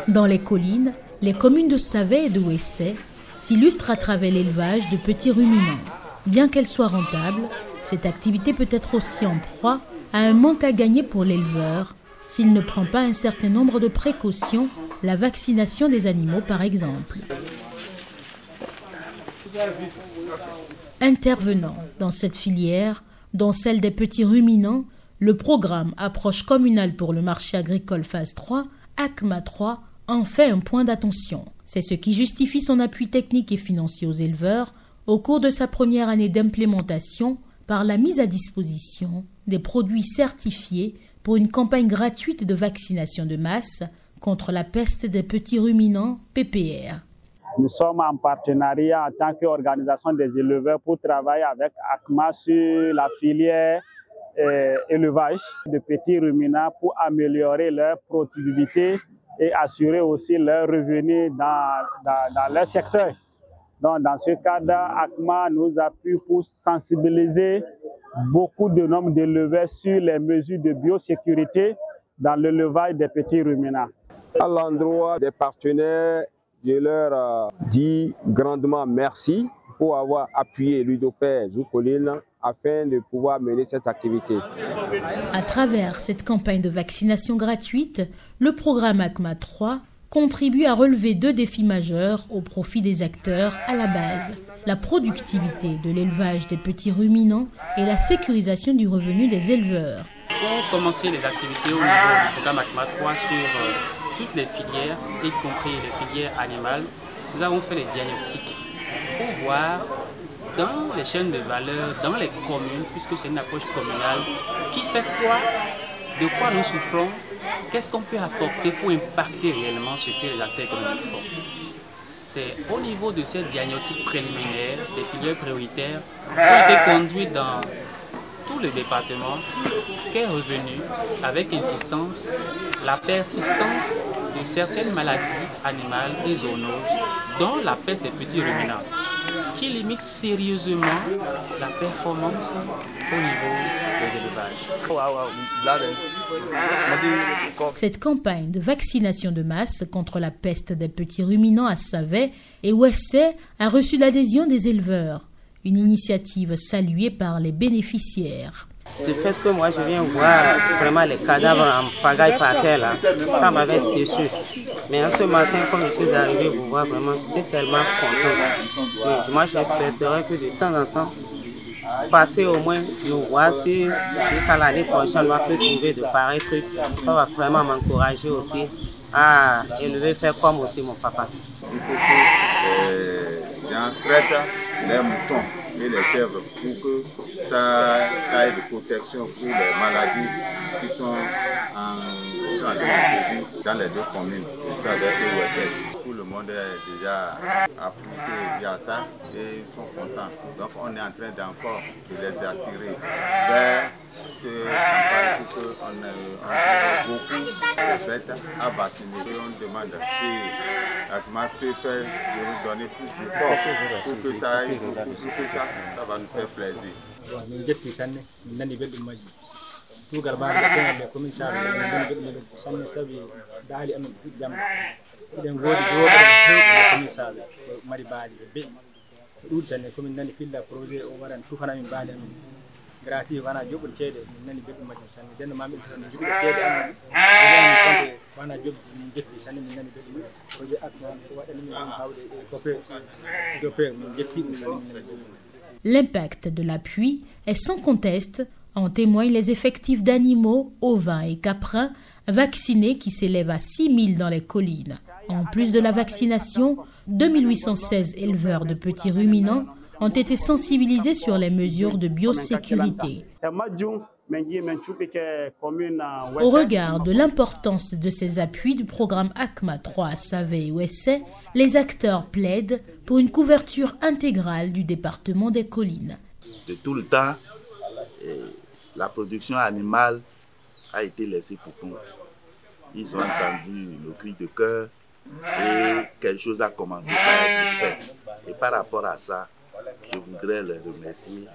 Dans les collines, les communes de Savet et de Ouessé s'illustrent à travers l'élevage de petits ruminants. Bien qu'elle soit rentable, cette activité peut être aussi en proie à un manque à gagner pour l'éleveur s'il ne prend pas un certain nombre de précautions, la vaccination des animaux par exemple. Intervenant dans cette filière, dont celle des petits ruminants, le programme Approche communale pour le marché agricole phase 3, ACMA 3, en fait un point d'attention. C'est ce qui justifie son appui technique et financier aux éleveurs au cours de sa première année d'implémentation par la mise à disposition des produits certifiés pour une campagne gratuite de vaccination de masse contre la peste des petits ruminants PPR. Nous sommes en partenariat en tant qu'organisation des éleveurs pour travailler avec ACMA sur la filière élevage de petits ruminants pour améliorer leur productivité et assurer aussi leur revenu dans leur secteur. Donc, dans ce cadre, ACMA nous appuie pour sensibiliser beaucoup de nombre d'éleveurs sur les mesures de biosécurité dans l'élevage des petits ruminants. À l'endroit des partenaires, je leur dis grandement merci pour avoir appuyé l'UDOPER Zoukoline afin de pouvoir mener cette activité. À travers cette campagne de vaccination gratuite, le programme ACMA 3 contribue à relever 2 défis majeurs au profit des acteurs à la base: la productivité de l'élevage des petits ruminants et la sécurisation du revenu des éleveurs. Pour commencer les activités au niveau du programme ACMA 3 sur toutes les filières, y compris les filières animales, nous avons fait les diagnostics pour voir dans les chaînes de valeur, dans les communes, puisque c'est une approche communale, qui fait quoi, de quoi nous souffrons, qu'est-ce qu'on peut apporter pour impacter réellement ce que les acteurs économiques font. C'est au niveau de ces diagnostics préliminaires, des filières prioritaires, qui ont été conduits dans tout le département, qu'est revenu avec insistance la persistance de certaines maladies animales et zoonoses, dont la peste des petits ruminants, qui limite sérieusement la performance au niveau des élevages. Cette campagne de vaccination de masse contre la peste des petits ruminants à Savet et Ouessé a reçu l'adhésion des éleveurs, une initiative saluée par les bénéficiaires. Du fait que moi je viens voir vraiment les cadavres en pagaille par terre là, ça m'avait déçu. Mais en ce matin, quand je suis arrivé vous voir, vraiment j'étais tellement contente. Et moi je souhaiterais que de temps en temps, passer au moins nous voir si jusqu'à l'année prochaine on peut trouver de pareils trucs. Ça va vraiment m'encourager aussi à élever, faire comme aussi mon papa. Il faut que les gens traitent les moutons et les chèvres pour que ça ait de protection pour les maladies qui sont en dans les 2 communes, Savet et Ouessé. Tout le monde est déjà appliqué à ça et ils sont contents. Donc on est en train d'encore de les attirer vers ce campagne pour qu'on ait beaucoup de fêtes à vacciner. Et on demande si ACMA peut faire de nous donner plus de force pour que ça aille beaucoup, pour que ça va nous faire plaisir. L'impact de l'appui est sans conteste, en témoignent les effectifs d'animaux, ovins et caprins vaccinés qui s'élèvent à 6 000 dans les collines. En plus de la vaccination, 2816 éleveurs de petits ruminants ont été sensibilisés sur les mesures de biosécurité. Au regard de l'importance de ces appuis du programme ACMA 3 à Savet et Ouessé, les acteurs plaident pour une couverture intégrale du département des collines. De tout le temps, la production animale a été laissée pour compte. Ils ont entendu le cri de cœur et quelque chose a commencé par être fait. Et par rapport à ça, je voudrais les remercier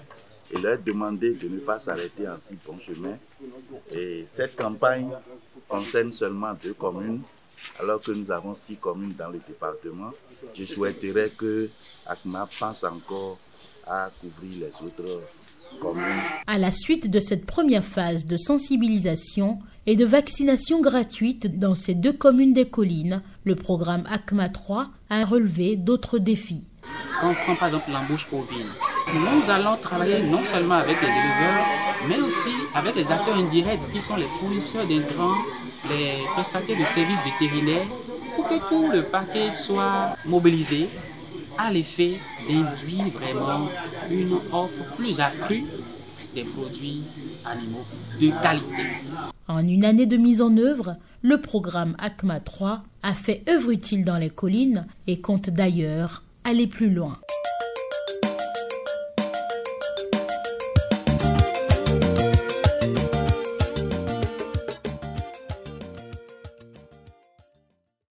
et leur demander de ne pas s'arrêter en si bon chemin. Et cette campagne concerne seulement 2 communes, alors que nous avons 6 communes dans le département. Je souhaiterais que ACMA pense encore à couvrir les autres communes. À la suite de cette première phase de sensibilisation et de vaccination gratuite dans ces 2 communes des collines, le programme ACMA 3 a relevé d'autres défis. Quand on prend par exemple l'embouche ovine, nous allons travailler non seulement avec les éleveurs, mais aussi avec les acteurs indirects qui sont les fournisseurs d'intrants, les prestataires de services vétérinaires, pour que tout le paquet soit mobilisé à l'effet d'induire vraiment une offre plus accrue des produits animaux de qualité. En une année de mise en œuvre, le programme ACMA 3 a fait œuvre utile dans les collines et compte d'ailleurs aller plus loin.